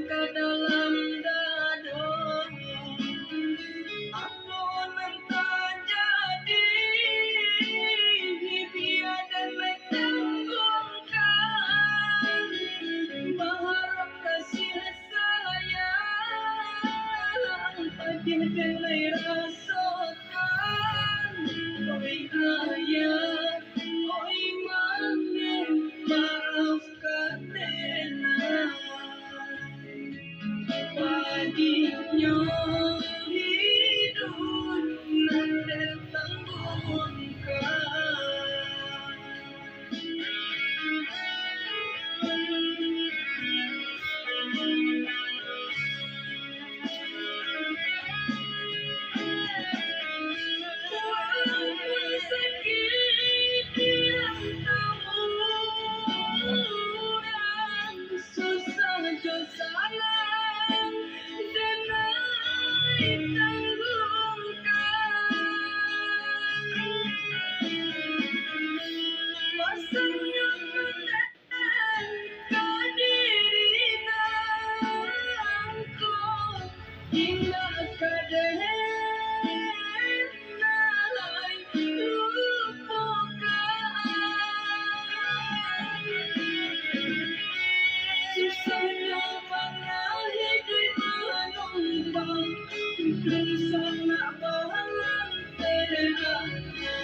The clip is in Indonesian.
ka dalam dada, aku nang jadi biar dan menanggungkan berharap kasih sayang pagih denai rasakan oi ayah oi mami maafkan denai paginya hidup nanti sakit yang kamu susah jo sayang denai tanggungan masanya menen kadirinanku hingga kadenai lupakan susahnya mana hidup menumpang gelisah nak bahalang terangnya